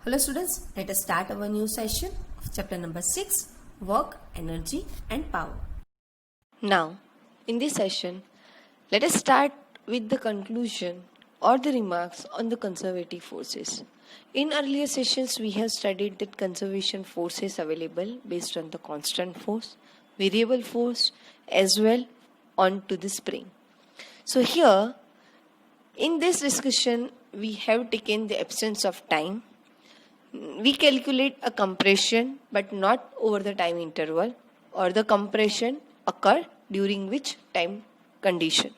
Hello students, let us start our new session of chapter number 6, Work, Energy and Power. Now, in this session, let us start with the conclusion or the remarks on the conservative forces. In earlier sessions, we have studied that conservation forces available based on the constant force, variable force as well on to the spring. So here, in this discussion, we have taken the absence of time. We calculate a compression but not over the time interval, or the compression occur during which time condition.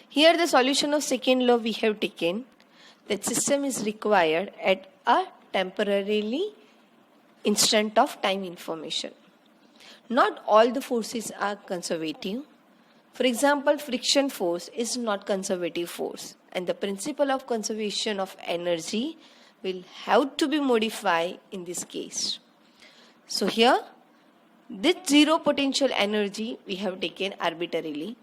Here the solution of second law we have taken that system is required at a temporarily instant of time information. Not all the forces are conservative. For example, friction force is not conservative force, and the principle of conservation of energy will have to be modified in this case. So here, this zero potential energy we have taken arbitrarily,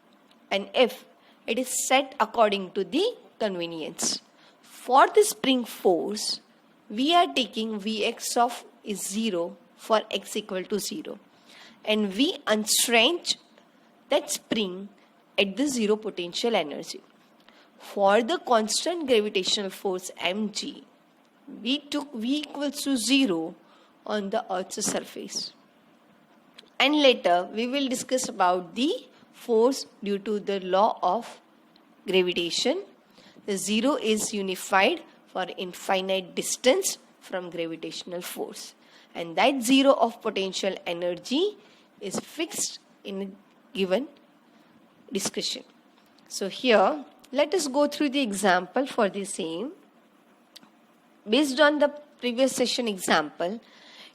and if it is set according to the convenience. For the spring force, we are taking Vx of is 0 for x equal to 0, and we unstretch that spring at the zero potential energy. For the constant gravitational force mg, we took V equals to 0 on the Earth's surface. And later we will discuss about the force due to the law of gravitation. The 0 is unified for infinite distance from gravitational force, and that 0 of potential energy is fixed in a given discussion. So here let us go through the example for the same. Based on the previous session example,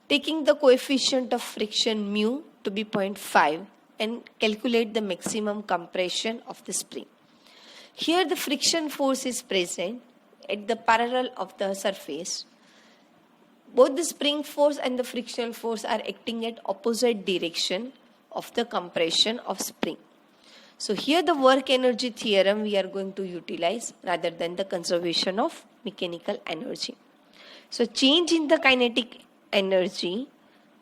taking the coefficient of friction mu to be 0.5 and calculate the maximum compression of the spring. Here the friction force is present at the parallel of the surface. Both the spring force and the frictional force are acting at opposite direction of the compression of spring. So here the work energy theorem we are going to utilize rather than the conservation of mechanical energy. So change in the kinetic energy,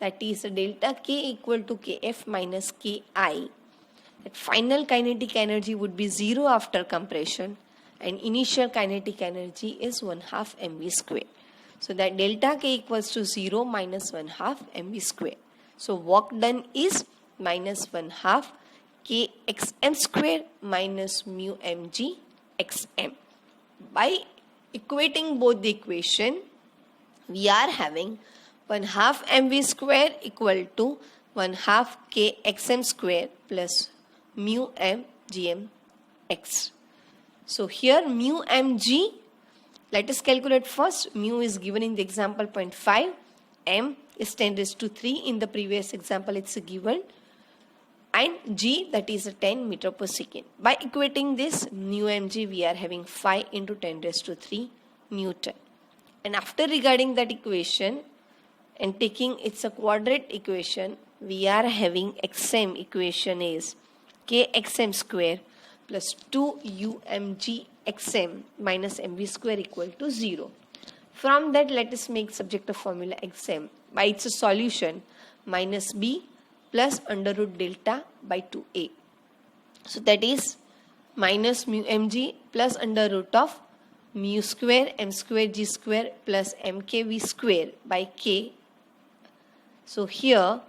that is delta K equal to Kf minus Ki. That final kinetic energy would be 0 after compression, and initial kinetic energy is 1/2 mv square. So that delta K equals to 0 minus 1/2 mv square. So work done is minus 1/2 Kxm square minus mu mg xm. By equating both the equation, we are having 1/2 mv square equal to 1/2 Kxm square plus mu m gm x. So here mu mg, let us calculate first. Mu is given in the example 0.5, m is 10 raised to 3, in the previous example it's given, and g, that is 10 meter per second. By equating this mu mg, we are having 5 into 10 raised to 3 Newton. And after regarding that equation and taking it's a quadratic equation, we are having xm equation is Kxm square plus 2 umg xm minus mv square equal to 0. From that, let us make subject of formula xm by its solution minus b plus under root delta by 2a. So that is minus mu mg plus under root of mu square m square g square plus mkv square by k. So here,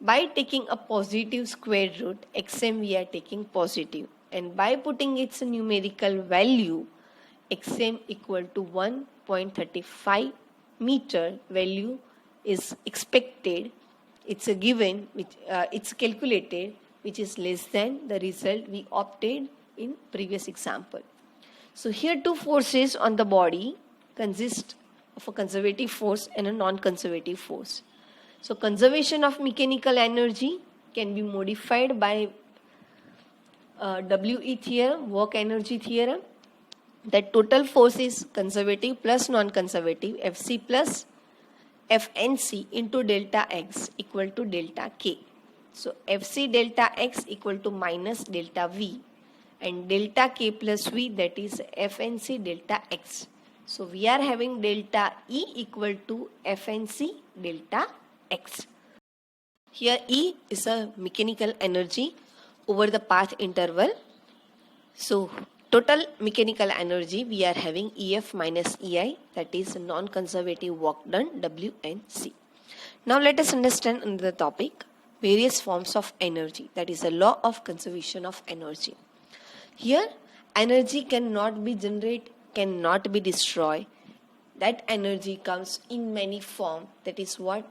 by taking a positive square root, xm we are taking positive, and by putting its numerical value, xm equal to 1.35 meter value is expected. It's a given, which it's calculated, which is less than the result we obtained in previous example. So here two forces on the body consist of a conservative force and a non-conservative force. So conservation of mechanical energy can be modified by WE theorem, work energy theorem. That total force is conservative plus non-conservative, Fc plus Fnc into delta x equal to delta k. So Fc delta x equal to minus delta V, and delta k plus V, that is Fnc delta x So we are having delta E equal to Fnc delta x. Here E is a mechanical energy over the path interval. So total mechanical energy we are having EF minus EI, that is non-conservative work done, W and C. Now let us understand another topic, various forms of energy, that is the law of conservation of energy. Here energy cannot be generated, cannot be destroyed. That energy comes in many forms, that is what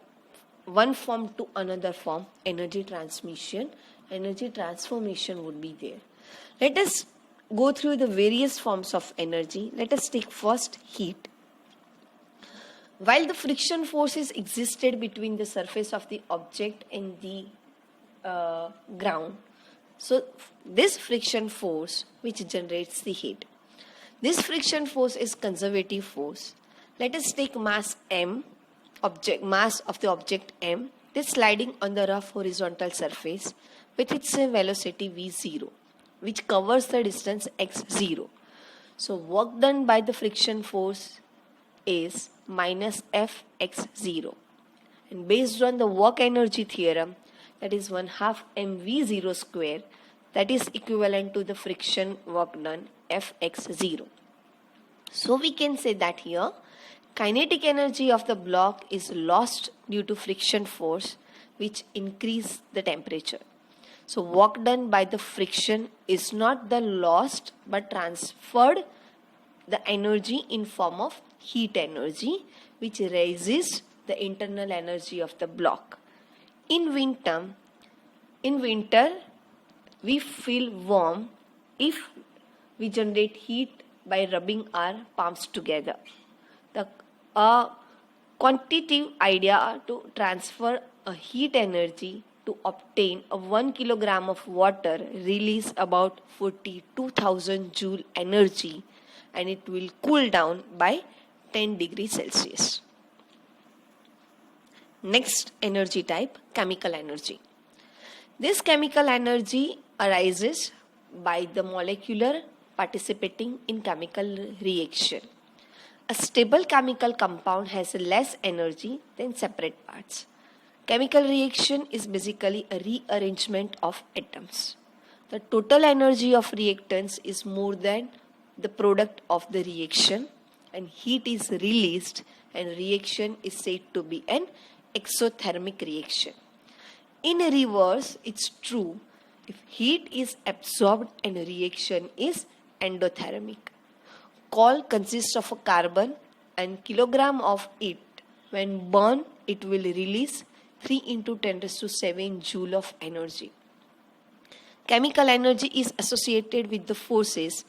one form to another form, energy transmission, energy transformation would be there. Let us go through the various forms of energy. Let us take first heat. While the friction forces existed between the surface of the object and the ground, so this friction force which generates the heat. This friction force is conservative force. Let us take mass m, mass of the object m, this sliding on the rough horizontal surface with its velocity v0, which covers the distance x0. So work done by the friction force is minus Fx0. And based on the work energy theorem, that is 1/2 mv0 square, that is equivalent to the friction work done Fx0. So we can say that here kinetic energy of the block is lost due to friction force which increase the temperature. So work done by the friction is not the lost but transferred the energy in form of heat energy which raises the internal energy of the block. In winter we feel warm if we generate heat by rubbing our palms together. The quantitative idea to transfer a heat energy to obtain a 1 kilogram of water release about 42,000 joule energy, and it will cool down by 10 degrees Celsius. Next energy type, chemical energy. This chemical energy arises by the molecular participating in chemical reaction. A stable chemical compound has less energy than separate parts. Chemical reaction is basically a rearrangement of atoms. The total energy of reactants is more than the product of the reaction, and heat is released, and reaction is said to be an exothermic reaction. In reverse, it's true if heat is absorbed and reaction is endothermic. Coal consists of a carbon, and kilogram of it, when burned, it will release 3 into 10 raised to 7 joule of energy. Chemical energy is associated with the forces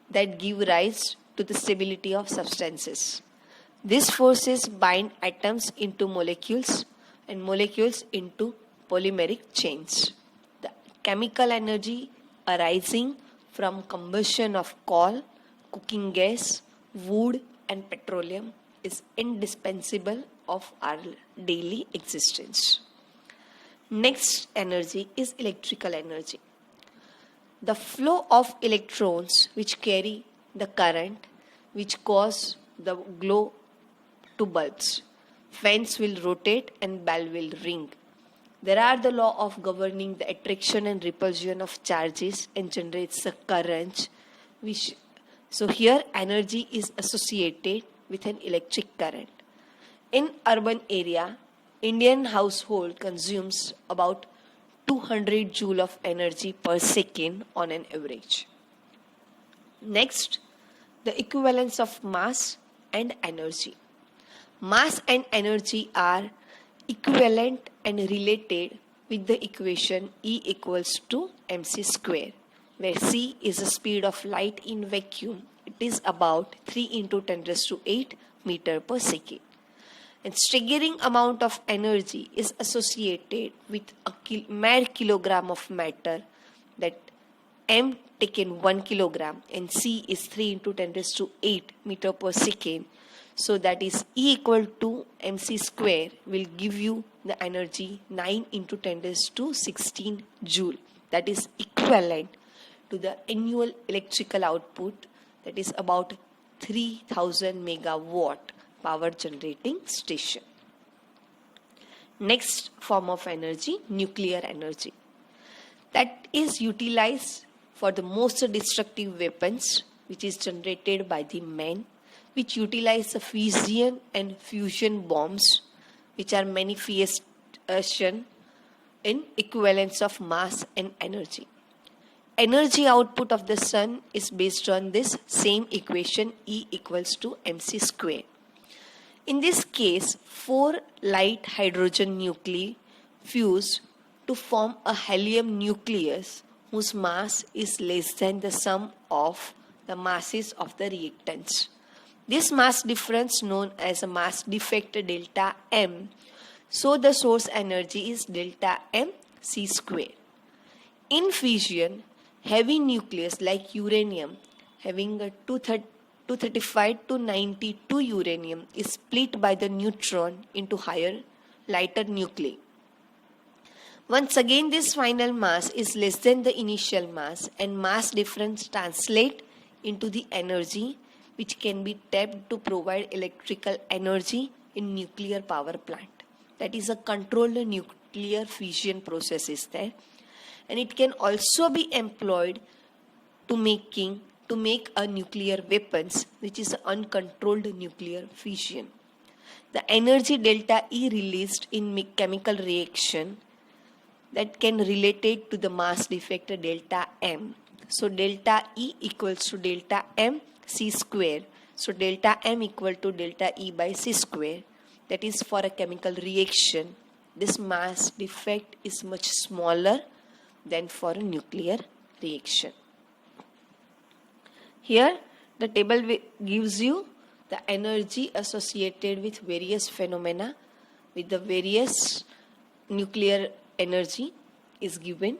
that give rise to the stability of substances. These forces bind atoms into molecules and molecules into polymeric chains. The chemical energy arising from combustion of coal, cooking gas, wood and petroleum is indispensable of our daily existence. Next energy is electrical energy. The flow of electrons which carry the current which cause the glow to bulbs. Fans will rotate and bell will ring. There are the law of governing the attraction and repulsion of charges and generates a current which, so here energy is associated with an electric current. In urban area, Indian household consumes about 200 joule of energy per second on an average. Next, the equivalence of mass and energy. Mass and energy are equivalent and related with the equation E equals to mc square, where c is the speed of light in vacuum. It is about 3 into 10 raised to 8 meter per second. And staggering amount of energy is associated with a mere kilogram of matter, that m taken 1 kilogram and c is 3 into 10 raised to 8 meter per second. So that is E equal to mc square will give you the energy 9 into 10 raised to 16 joule. That is equivalent to the annual electrical output, that is about 3000 megawatt power generating station. Next form of energy, nuclear energy, that is utilized for the most destructive weapons, which is generated by the men, which utilize the fission and fusion bombs, which are manifestation in equivalence of mass and energy. Energy output of the sun is based on this same equation, E equals to mc square. In this case, 4 light hydrogen nuclei fuse to form a helium nucleus whose mass is less than the sum of the masses of the reactants. This mass difference known as a mass defect delta M. So the source energy is delta M c square. In fission, heavy nucleus like uranium having a 235 to 92 uranium is split by the neutron into higher, lighter nuclei. Once again, this final mass is less than the initial mass, and mass difference translate into the energy which can be tapped to provide electrical energy in nuclear power plant. That is, a controlled nuclear fission process is there, and it can also be employed to make a nuclear weapons, which is uncontrolled nuclear fission. The energy delta E released in chemical reaction that can relate it to the mass defect delta M. So delta E equals to delta M c square. So delta M equal to delta E by c square. That is, for a chemical reaction, this mass defect is much smaller than for a nuclear reaction. Here, the table gives you the energy associated with various phenomena, with the various nuclear energy is given.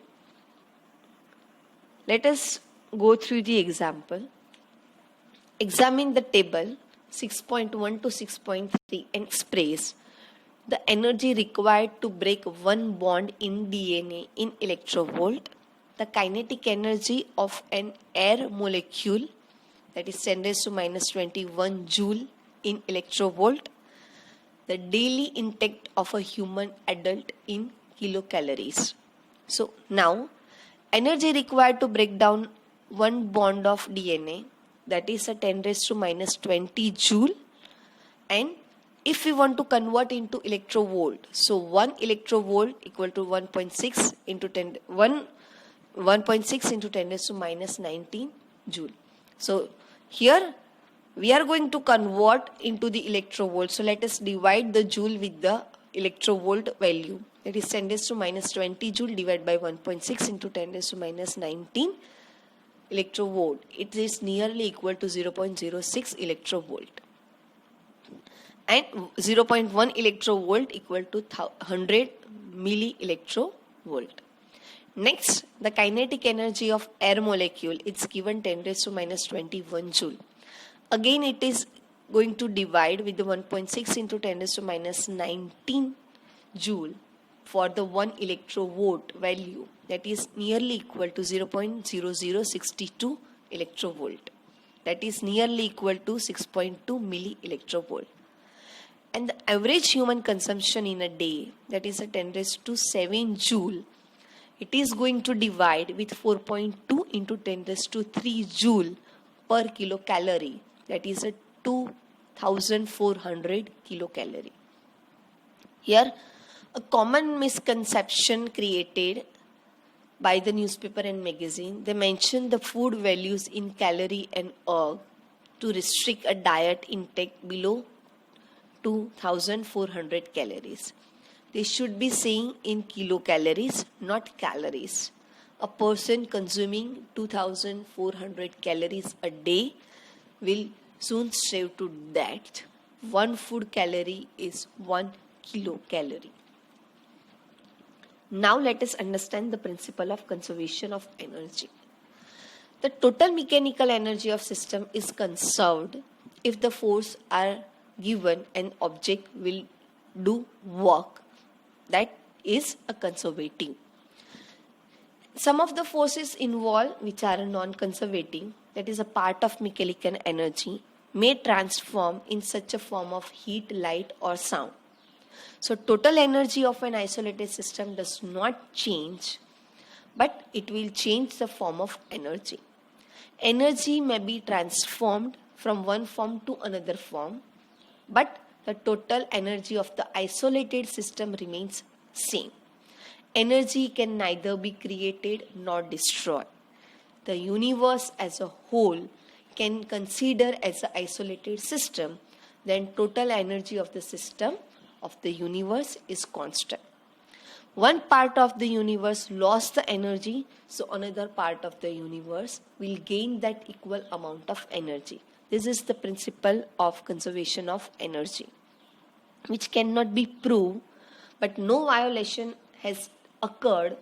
Let us go through the example. Examine the table 6.1 to 6.3 and express the energy required to break one bond in DNA in electrovolt, the kinetic energy of an air molecule, that is 10 raised to minus 21 joule in electrovolt, the daily intake of a human adult in kilocalories. So now, energy required to break down one bond of DNA, that is a 10 raised to minus 20 joule, and if we want to convert into electrovolt, so 1 electrovolt equal to 1.6 into 1.6 into 10 raised to minus 19 joule. So here we are going to convert into the electrovolt. So let us divide the joule with the electrovolt value. That is 10 raised to minus 20 joule divided by 1.6 into 10 raised to minus 19 electrovolt. It is nearly equal to 0.06 electrovolt. And 0.1 electrovolt equal to 100 milli electrovolt. Next, the kinetic energy of air molecule, it's given 10 raised to minus 21 joule. Again, it is going to divide with the 1.6 into 10 raised to minus 19 joule for the 1 electrovolt value, that is nearly equal to 0.0062 electrovolt. That is nearly equal to 6.2 milli electrovolt. And the average human consumption in a day, that is a 10 raised to 7 joule, it is going to divide with 4.2 into 10 raised to 3 joule per kilocalorie. That is a 2400 kilocalorie. Here, a common misconception created by the newspaper and magazine, they mention the food values in calorie and erg to restrict a diet intake below 2400 calories. They should be saying in kilocalories, not calories. A person consuming 2400 calories a day will soon save to that. 1 food calorie is 1 kilocalorie. Now let us understand the principle of conservation of energy. The total mechanical energy of system is conserved if the force are given an object will do work. That is a conservative. Some of the forces involved which are non-conservative, that is a part of mechanical energy, may transform in such a form of heat, light or sound. So total energy of an isolated system does not change, but it will change the form of energy. Energy may be transformed from one form to another form, but the total energy of the isolated system remains same. Energy can neither be created nor destroyed. The universe as a whole can consider as an isolated system, then total energy of the system of the universe is constant. One part of the universe lost the energy, so another part of the universe will gain that equal amount of energy. This is the principle of conservation of energy, which cannot be proved, but no violation has occurred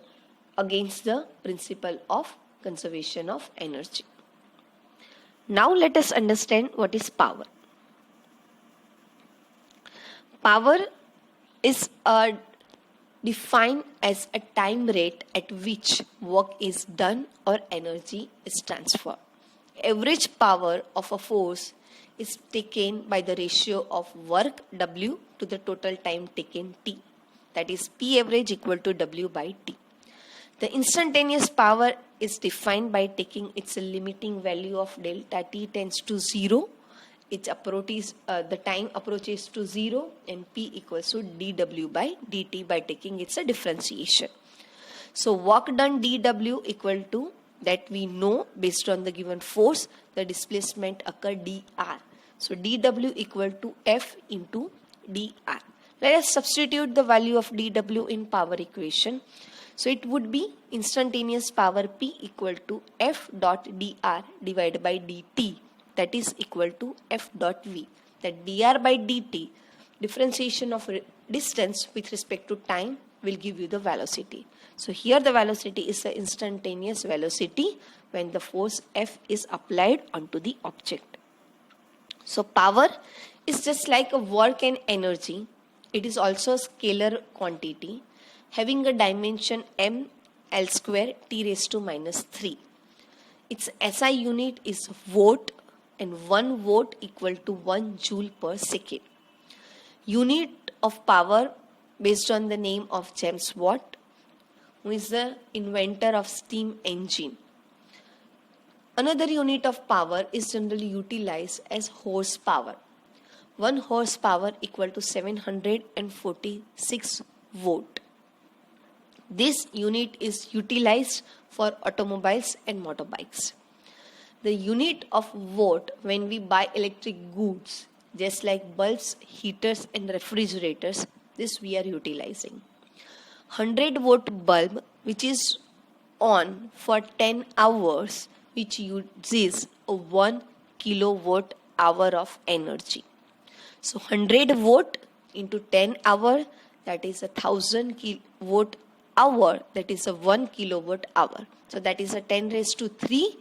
against the principle of conservation of energy. Now let us understand what is power. Power is defined as a time rate at which work is done or energy is transferred. Average power of a force is taken by the ratio of work W to the total time taken T. That is P average equal to W by T. The instantaneous power is defined by taking its limiting value of delta T tends to 0. The time approaches to 0 and P equals to dW by dt by taking its differentiation. So work done dW equal to, that we know based on the given force, the displacement occur dr. So dW equal to F into dr. Let us substitute the value of dW in power equation. So it would be instantaneous power P equal to F dot dr divided by dt, that is equal to F dot V. That dr by dt, differentiation of distance with respect to time, will give you the velocity. So here the velocity is the instantaneous velocity when the force F is applied onto the object. So power is just like a work and energy. It is also a scalar quantity having a dimension m L square T raised to minus 3. Its SI unit is volt, and 1 volt equal to 1 joule per second. Unit of power based on the name of James Watt, who is the inventor of steam engine. Another unit of power is generally utilized as horsepower. 1 horsepower equal to 746 volt. This unit is utilized for automobiles and motorbikes. The unit of watt when we buy electric goods, just like bulbs, heaters and refrigerators, this we are utilizing. 100 watt bulb which is on for 10 hours, which uses a 1 kilowatt hour of energy. So 100 watt into 10 hour, that is 1000 kilowatt hour, that is 1 kilowatt hour. So that is 10 raised to 3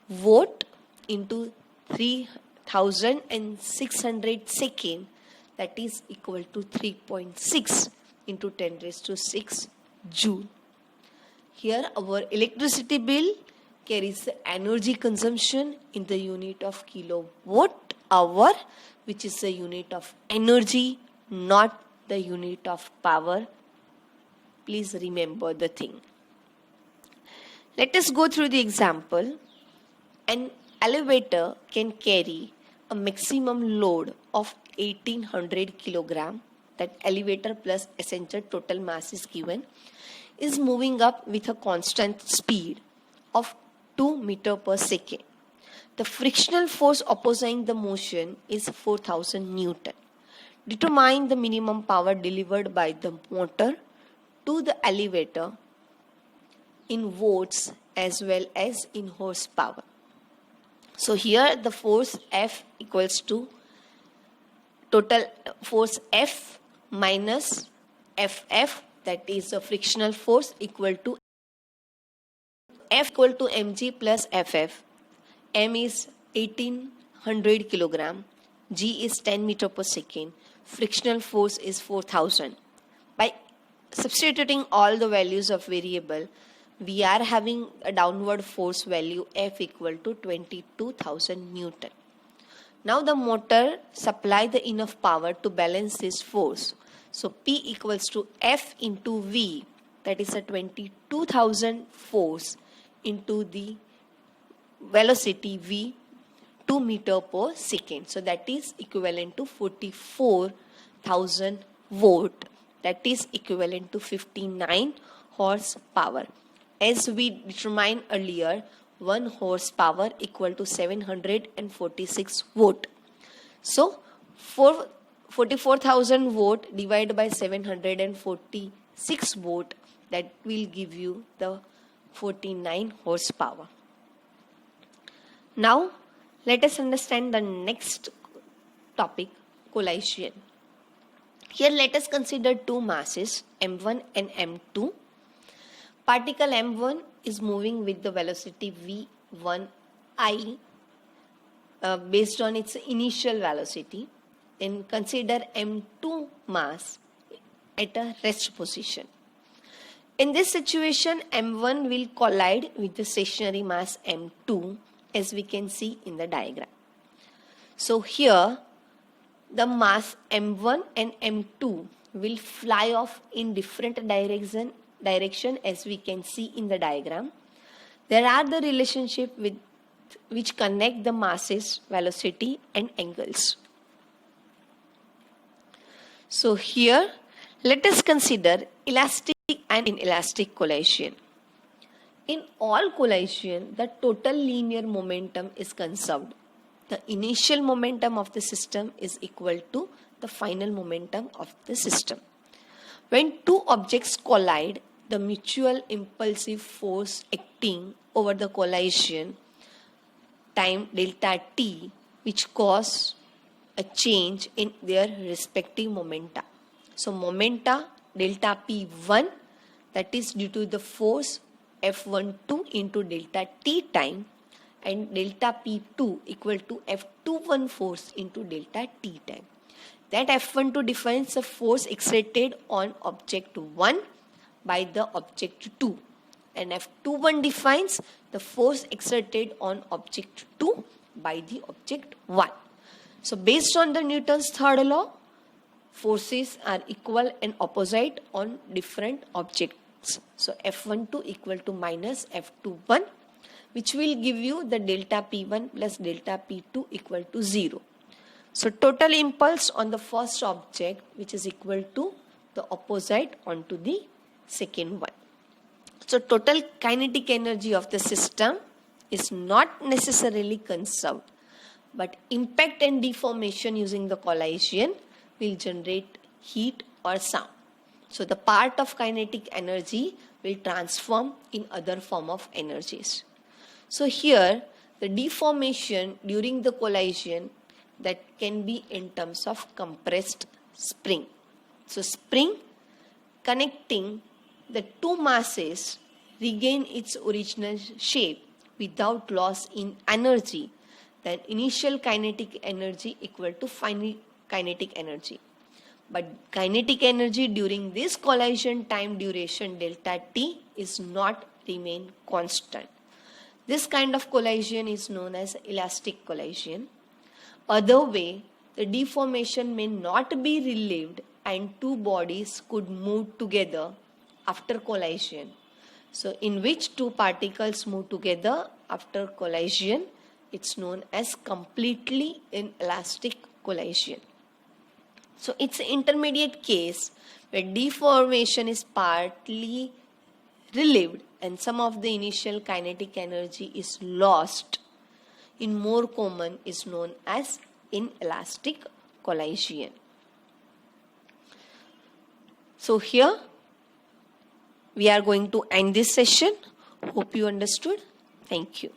watt into 3600 second, that is equal to 3.6 into 10 raised to 6 joule. Here our electricity bill carries the energy consumption in the unit of kilowatt hour, which is the unit of energy, not the unit of power. Please remember the thing. Let us go through the example. An elevator can carry a maximum load of 1800 kilogram. That elevator plus essential total mass is given, is moving up with a constant speed of 2 meter per second. The frictional force opposing the motion is 4000 Newton. Determine the minimum power delivered by the motor to the elevator in watts as well as in horsepower. So here the force F equals to total force F minus FF, that is the frictional force, equal to F equal to mg plus FF. M is 1800 kilogram, G is 10 meter per second, frictional force is 4000. By substituting all the values of variable, we are having a downward force value F equal to 22,000 Newton. Now the motor supply the enough power to balance this force. So P equals to F into V, that is a 22,000 force into the velocity V 2 meter per second. So that is equivalent to 44,000 volt. That is equivalent to 59 horsepower. As we determined earlier, 1 horsepower equal to 746 volt. So, 44,000 volt divided by 746 volt, that will give you the 49 horsepower. Now, let us understand the next topic, collision. Here let us consider two masses, m1 and m2. Particle m1 is moving with the velocity v1I based on its initial velocity. Then consider m2 mass at a rest position. In this situation, m1 will collide with the stationary mass m2, as we can see in the diagram. So here the mass m1 and m2 will fly off in different direction as we can see in the diagram. There are the relationship which connect the masses, velocity and angles. So here let us consider elastic and inelastic collision. In all collision, the total linear momentum is conserved. The initial momentum of the system is equal to the final momentum of the system. When two objects collide, the mutual impulsive force acting over the collision time delta t, which cause a change in their respective momenta. So momenta delta p1, that is due to the force F12 into delta t time, and delta P2 equal to F21 force into delta t time. That F12 defines the force exerted on object 1 by the object 2, and F21 defines the force exerted on object 2 by the object 1. So based on the Newton's third law, forces are equal and opposite on different objects. So F12 equal to minus F21, which will give you the delta P1 plus delta P2 equal to 0. So total impulse on the first object, which is equal to the opposite onto the second one. So total kinetic energy of the system is not necessarily conserved, but impact and deformation using the collision will generate heat or sound. So the part of kinetic energy will transform in other form of energies. So here the deformation during the collision, that can be in terms of compressed spring. So spring connecting the two masses regain its original shape without loss in energy. Then initial kinetic energy equal to final kinetic energy. But kinetic energy during this collision time duration delta t is not remain constant. This kind of collision is known as elastic collision. Other way, the deformation may not be relieved and two bodies could move together after collision. So in which two particles move together after collision, it's known as completely inelastic collision. So it's an intermediate case where deformation is partly relieved and some of the initial kinetic energy is lost. In more common is known as inelastic collision. So here we are going to end this session. Hope you understood. Thank you.